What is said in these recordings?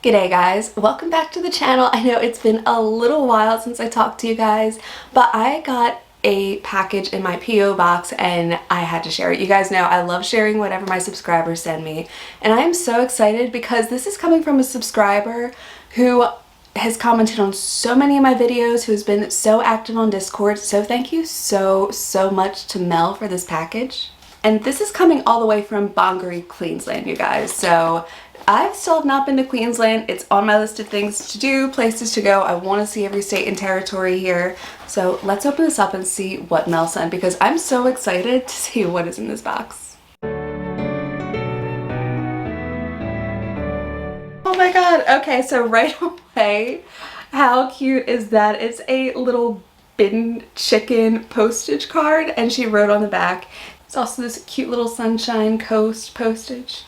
G'day guys, welcome back to the channel. I know it's been a little while since I talked to you guys, but I got a package in my PO box and I had to share it. You guys know I love sharing whatever my subscribers send me, and I am so excited because this is coming from a subscriber who has commented on so many of my videos, who's been so active on Discord. So thank you so much to Mel for this package. And this is coming all the way from Bongaree, Queensland, you guys. So I still have not been to Queensland. It's on my list of things to do, places to go. I want to see every state and territory here. So let's open this up and see what Mel sent, because I'm so excited to see what is in this box. Oh my god. Okay, so right away, how cute is that? It's a little bin chicken postage card, and she wrote on the back, it's also this cute little Sunshine Coast postage.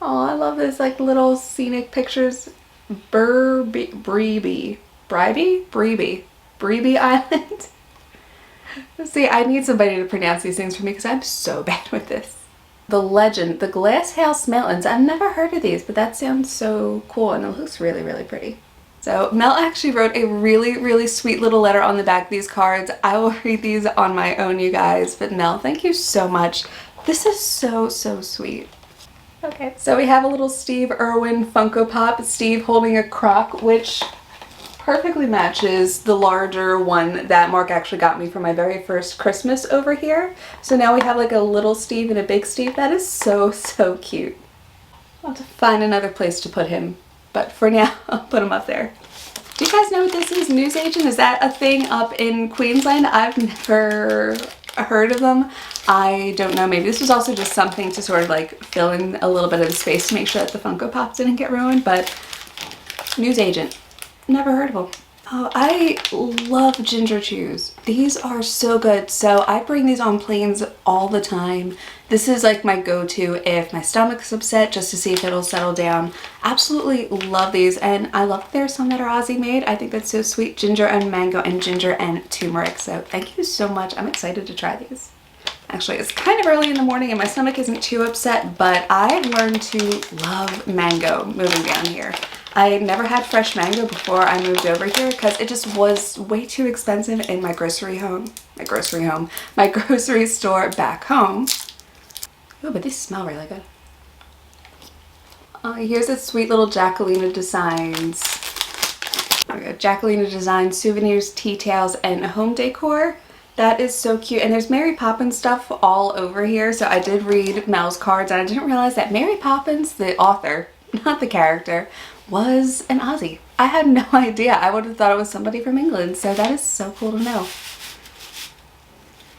Oh, I love this, like little scenic pictures. Bribie Island. See, I need somebody to pronounce these things for me because I'm so bad with this. The legend, the Glass House Mountains. I've never heard of these, but that sounds so cool and it looks really pretty. So Mel actually wrote a really sweet little letter on the back of these cards. I will read these on my own, you guys, but Mel, thank you so much. This is so sweet. Okay, so we have a little Steve Irwin Funko Pop, Steve holding a crock, which perfectly matches the larger one that Mark actually got me for my very first Christmas over here. So now we have like a little Steve and a big Steve. That is so cute. I'll have to find another place to put him, but for now, I'll put him up there. Do you guys know what this is? Newsagent? Is that a thing up in Queensland? I've never heard of them. I don't know, maybe this was also just something to sort of like fill in a little bit of the space to make sure that the Funko Pops didn't get ruined, but Newsagent, never heard of them. Oh, I love ginger chews. These are so good. So I bring these on planes all the time. This is like my go-to if my stomach's upset, just to see if it'll settle down. Absolutely love these, and I love that there's some that are Aussie made. I think that's so sweet. Ginger and mango and ginger and turmeric. So thank you so much. I'm excited to try these. Actually, it's kind of early in the morning and my stomach isn't too upset, but I've learned to love mango moving down here. I never had fresh mango before I moved over here because it just was way too expensive in my grocery store back home. Oh, but these smell really good. Here's a sweet little Jacqueline Designs. Jacqueline Designs souvenirs, tea towels, and home decor. That is so cute, and there's Mary Poppins stuff all over here. So I did read Mel's cards, and I didn't realize that Mary Poppins, the author, not the character, was an Aussie. I had no idea. I would have thought it was somebody from England, so that is so cool to know.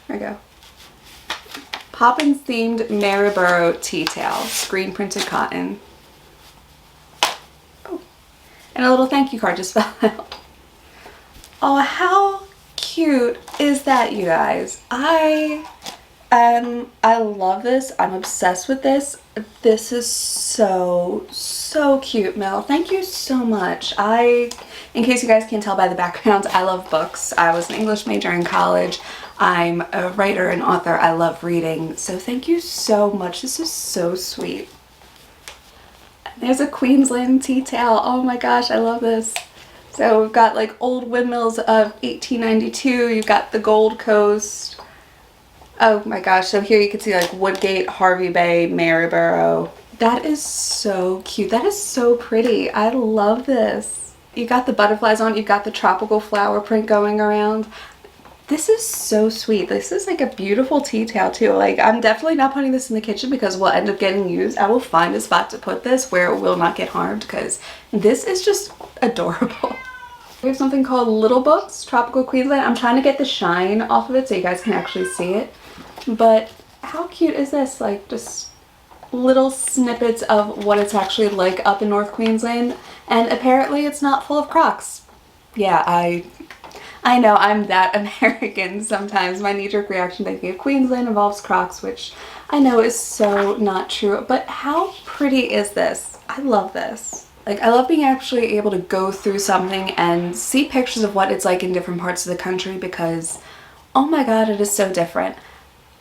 There we go. Poppins themed Maryborough tea towel, screen printed cotton. Oh, and a little thank you card just fell out. Oh, how cute is that, you guys? I love this. I'm obsessed with this. This is so cute, Mel. Thank you so much. In case you guys can't tell by the background, I love books. I was an English major in college. I'm a writer and author. I love reading. So thank you so much. This is so sweet. There's a Queensland tea towel. Oh my gosh, I love this. So we've got like old windmills of 1892. You've got the Gold Coast. Oh my gosh, so here you can see like Woodgate, Hervey Bay, Maryborough. That is so cute. That is so pretty. I love this. You got the butterflies on, you've got the tropical flower print going around. This is so sweet. This is like a beautiful tea towel too. Like, I'm definitely not putting this in the kitchen because we'll end up getting used. I will find a spot to put this where it will not get harmed because this is just adorable. We have something called Little Books, Tropical Queensland. I'm trying to get the shine off of it so you guys can actually see it. But how cute is this? Like, just little snippets of what it's actually like up in North Queensland. And apparently it's not full of crocs. Yeah, I know I'm that American sometimes. My knee-jerk reaction thinking of Queensland involves crocs, which I know is so not true. But how pretty is this? I love this. Like, I love being actually able to go through something and see pictures of what it's like in different parts of the country because, oh my god, it is so different.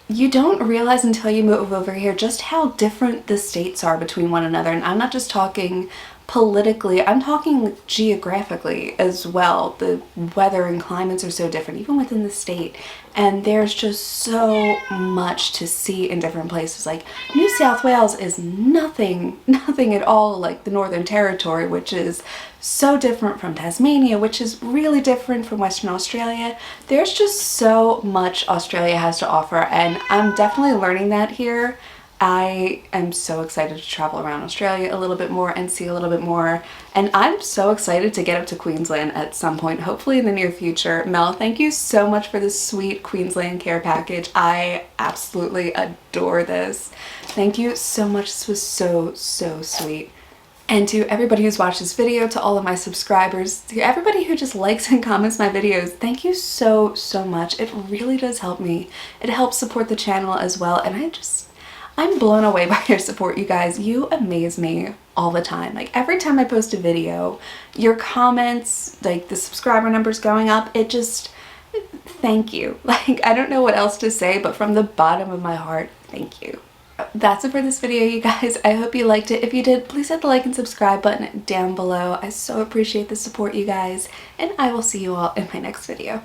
You don't realize until you move over here just how different the states are between one another. And I'm not just talking politically, I'm talking geographically as well. The weather and climates are so different, even within the state. And there's just so much to see in different places. Like New South Wales is nothing at all like the Northern Territory, which is so different from Tasmania, which is really different from Western Australia. There's just so much Australia has to offer, and I'm definitely learning that here. I am so excited to travel around Australia a little bit more and see a little bit more. And I'm so excited to get up to Queensland at some point, hopefully in the near future. Mel, thank you so much for this sweet Queensland care package. I absolutely adore this. Thank you so much. This was so, so sweet. And to everybody who's watched this video, to all of my subscribers, to everybody who just likes and comments my videos, thank you so, so much. It really does help me. It helps support the channel as well. And I'm blown away by your support, you guys. You amaze me all the time. Like every time I post a video, your comments, like the subscriber numbers going up, it just, thank you. Like, I don't know what else to say, but from the bottom of my heart, thank you. That's it for this video, you guys. I hope you liked it. If you did, please hit the like and subscribe button down below. I so appreciate the support, you guys, and I will see you all in my next video.